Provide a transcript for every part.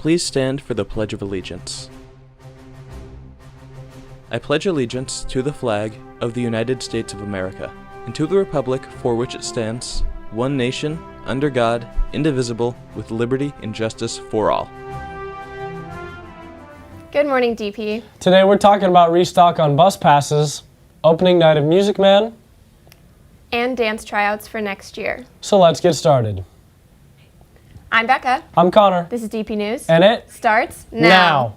please stand for the Pledge of Allegiance. I pledge allegiance to the flag of the United States of America, and to the republic for which it stands, one nation, under God, indivisible, with liberty and justice for all. Good morning, DP. Today we're talking about restock on bus passes, opening night of Music Man, and dance tryouts for next year. So let's get started. I'm Becca. I'm Connor. This is DP News. And it starts now.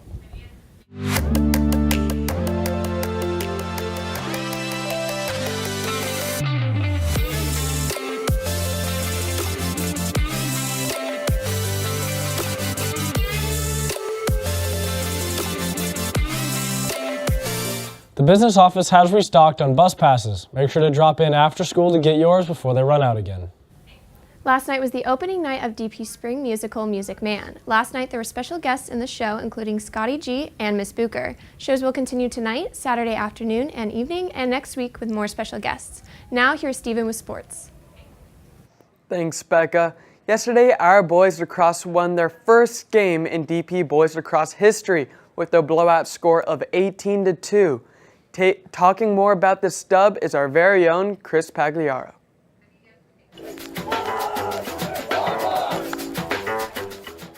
The business office has restocked on bus passes. Make sure to drop in after school to get yours before they run out again. Last night was the opening night of DP's spring musical, Music Man. Last night there were special guests in the show, including Scotty G and Miss Booker. Shows will continue tonight, Saturday afternoon and evening, and next week with more special guests. Now here's Steven with sports. Thanks, Becca. Yesterday, our boys lacrosse won their first game in DP boys lacrosse history with a blowout score of 18-2. Talking more about this dub is our very own Chris Pagliaro.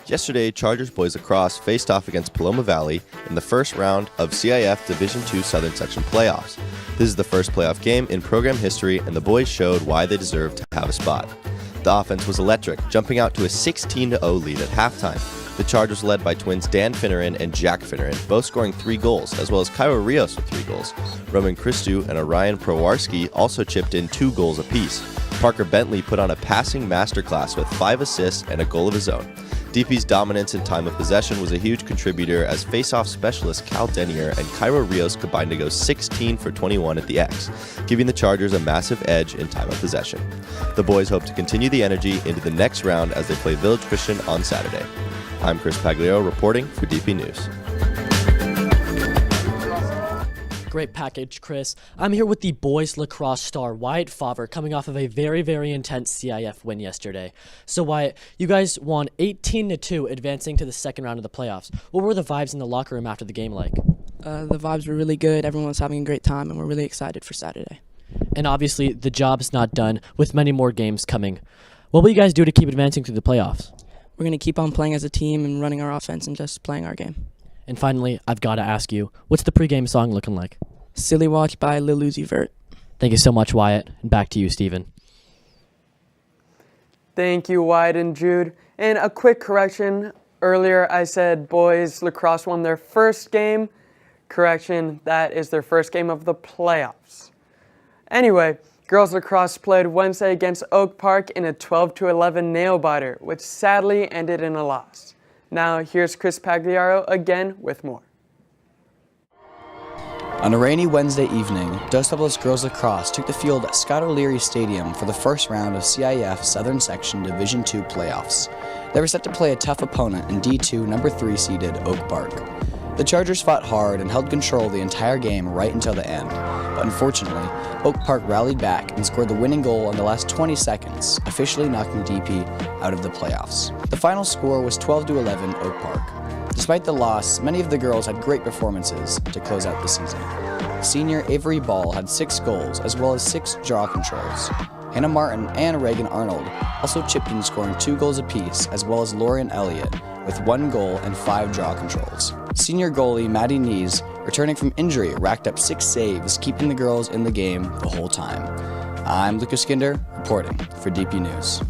Yesterday, Chargers boys lacrosse faced off against Paloma Valley in the first round of CIF Division II Southern Section playoffs. This is the first playoff game in program history, and the boys showed why they deserve to have a spot. The offense was electric, jumping out to a 16-0 lead at halftime. The Chargers led by twins Dan Finneran and Jack Finneran, both scoring 3 goals, as well as Cairo Rios with 3 goals. Roman Christou and Orion Prowarski also chipped in 2 goals apiece. Parker Bentley put on a passing masterclass with 5 assists and a goal of his own. DP's dominance in time of possession was a huge contributor as face-off specialist Cal Denier and Cairo Rios combined to go 16 for 21 at the X, giving the Chargers a massive edge in time of possession. The boys hope to continue the energy into the next round as they play Village Christian on Saturday. I'm Chris Pagliaro reporting for DP News. Great package, Chris. I'm here with the boys lacrosse star, Wyatt Favre, coming off of a very, very intense CIF win yesterday. So, Wyatt, you guys won 18-2, advancing to the second round of the playoffs. What were the vibes in the locker room after the game like? The vibes were really good. Everyone was having a great time, and we're really excited for Saturday. And obviously, the job's not done, with many more games coming. What will you guys do to keep advancing through the playoffs? We're going to keep on playing as a team and running our offense and just playing our game. And finally, I've got to ask you, what's the pregame song looking like? Silly Watch by Lil Uzi Vert. Thank you so much, Wyatt. And back to you, Steven. Thank you, Wyatt and Jude. And a quick correction. Earlier I said boys lacrosse won their first game. Correction, that is their first game of the playoffs. Anyway, girls lacrosse played Wednesday against Oak Park in a 12-11 nail-biter, which sadly ended in a loss. Now here's Chris Pagliaro again with more. On a rainy Wednesday evening, Dos Pueblos girls lacrosse took the field at Scott O'Leary Stadium for the first round of CIF Southern Section Division II playoffs. They were set to play a tough opponent in D2 number 3 seeded Oak Park. The Chargers fought hard and held control the entire game right until the end, but unfortunately, Oak Park rallied back and scored the winning goal in the last 20 seconds, officially knocking DP out of the playoffs. The final score was 12-11 Oak Park. Despite the loss, many of the girls had great performances to close out the season. Senior Avery Ball had 6 goals as well as 6 draw controls. Hannah Martin and Reagan Arnold also chipped in, scoring 2 goals apiece, as well as Lauren Elliott with 1 goal and 5 draw controls. Senior goalie Maddie Nees, returning from injury, racked up 6 saves, keeping the girls in the game the whole time. I'm Lucas Skinder, reporting for DP News.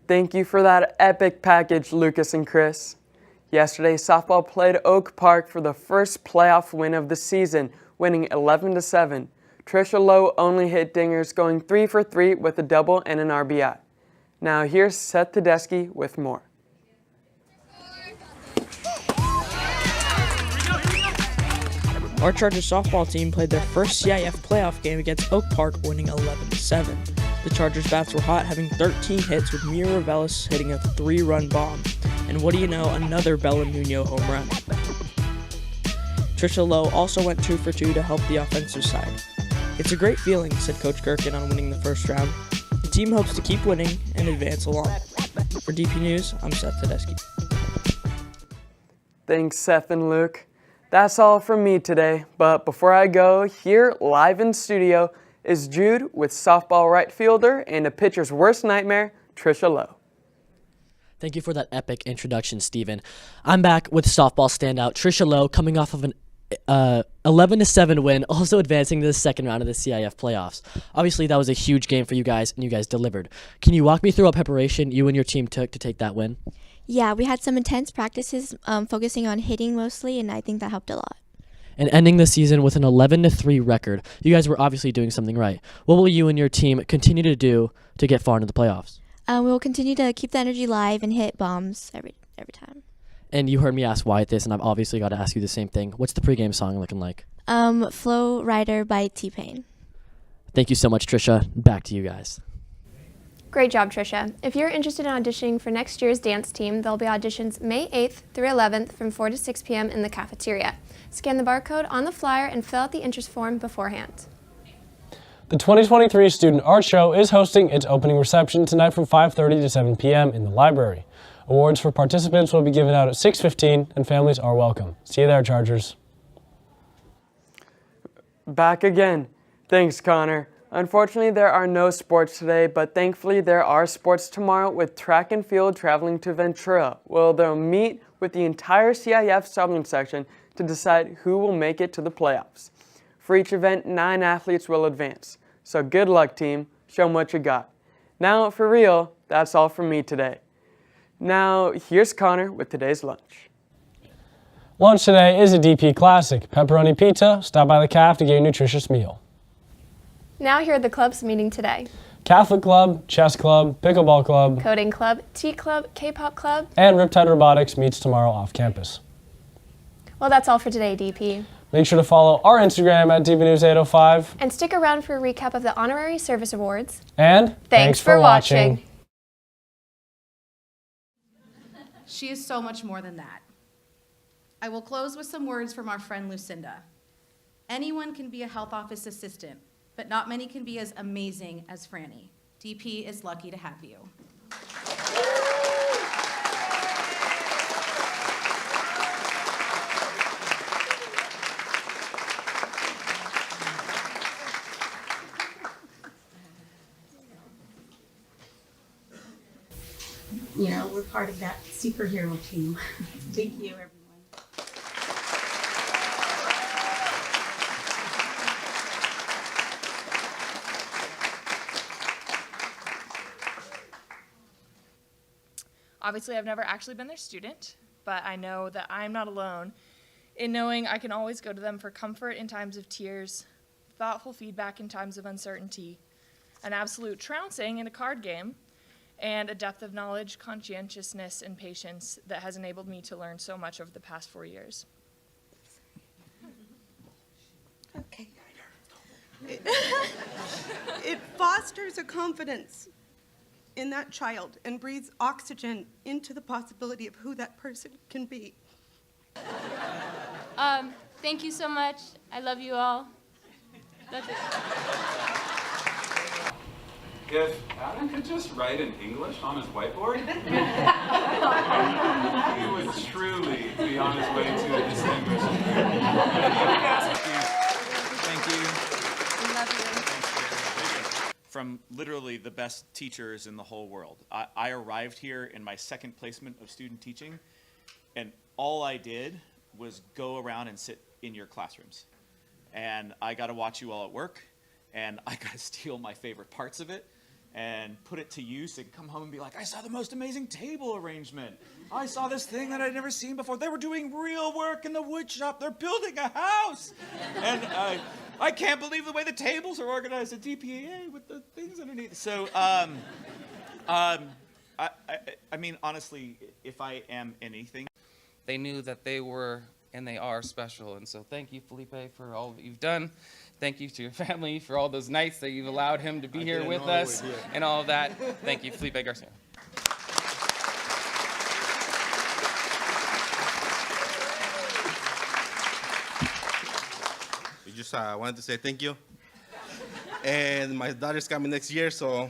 Thank you for that epic package, Lucas and Chris. Yesterday, softball played Oak Park for the first playoff win of the season, winning 11-7. Trisha Lowe only hit dingers, going 3 for 3 with a double and an RBI. Now here's Seth Tedeschi with more. Our Chargers softball team played their first CIF playoff game against Oak Park, winning 11-7. The Chargers bats were hot, having 13 hits, with Mira Revelis hitting a 3-run bomb. And what do you know, another Bella Nuno home run. Trisha Lowe also went 2 for 2 to help the offensive side. It's a great feeling, said Coach Gerken on winning the first round. The team hopes to keep winning and advance along. For DP News, I'm Seth Tedeschi. Thanks, Seth and Luke. That's all from me today, but before I go, here live in studio is Jude with softball right fielder and a pitcher's worst nightmare, Trisha Lowe. Thank you for that epic introduction, Steven. I'm back with softball standout Trisha Lowe, coming off of an 11-7 win, also advancing to the second round of the CIF playoffs. Obviously, that was a huge game for you guys, and you guys delivered. Can you walk me through what preparation you and your team took to take that win? Yeah, we had some intense practices focusing on hitting mostly, and I think that helped a lot. And ending the season with an 11-3 record, you guys were obviously doing something right. What will you and your team continue to do to get far into the playoffs? We will continue to keep the energy live and hit bombs every time. And you heard me ask Wyatt this, and I've obviously got to ask you the same thing. What's the pregame song looking like? Flow Rider by T-Pain. Thank you so much, Trisha. Back to you guys. Great job, Trisha. If you're interested in auditioning for next year's dance team, there'll be auditions May 8th through 11th from 4 to 6 p.m. in the cafeteria. Scan the barcode on the flyer and fill out the interest form beforehand. The 2023 Student Art Show is hosting its opening reception tonight from 5:30 to 7 p.m. in the library. Awards for participants will be given out at 6:15, and families are welcome. See you there, Chargers. Back again. Thanks, Connor. Unfortunately, there are no sports today, but thankfully there are sports tomorrow with track and field traveling to Ventura, where they'll meet with the entire CIF Southern section to decide who will make it to the playoffs. For each event, 9 athletes will advance. So good luck, team. Show them what you got. Now, for real, that's all from me today. Now, here's Connor with today's lunch. Lunch today is a DP classic, pepperoni pizza. Stop by the caf to get a nutritious meal. Now here are the clubs meeting today. Catholic Club, Chess Club, Pickleball Club, Coding Club, Tea Club, K-Pop Club, and Riptide Robotics meets tomorrow off campus. Well, that's all for today, DP. Make sure to follow our Instagram at DPNews805. And stick around for a recap of the Honorary Service Awards. And thanks for watching. She is so much more than that. I will close with some words from our friend Lucinda. Anyone can be a health office assistant, but not many can be as amazing as Franny. DP is lucky to have you. You know, we're part of that superhero team. Thank you, everyone. Obviously, I've never actually been their student, but I know that I'm not alone in knowing I can always go to them for comfort in times of tears, thoughtful feedback in times of uncertainty, an absolute trouncing in a card game, and a depth of knowledge, conscientiousness, and patience that has enabled me to learn so much over the past 4 years. Okay. It fosters a confidence in that child and breathes oxygen into the possibility of who that person can be. Thank you so much. I love you all. That's it. If Adam could just write in English on his whiteboard, he would truly be on his way to a distinguished career. Thank you. We love you. From literally the best teachers in the whole world. I arrived here in my second placement of student teaching, and all I did was go around and sit in your classrooms. And I got to watch you all at work, and I got to steal my favorite parts of it and put it to use and come home and be like, I saw the most amazing table arrangement. I saw this thing that I'd never seen before. They were doing real work in the wood shop. They're building a house. And I can't believe the way the tables are organized at DPA with the things underneath. So, I mean, honestly, if I am anything. They knew that they were and they are special. And so thank you, Felipe, for all that you've done. Thank you to your family for all those nights that you've allowed him to be here with us and all of that. Thank you, Felipe Garcia. We just wanted to say thank you. And my daughter's coming next year, so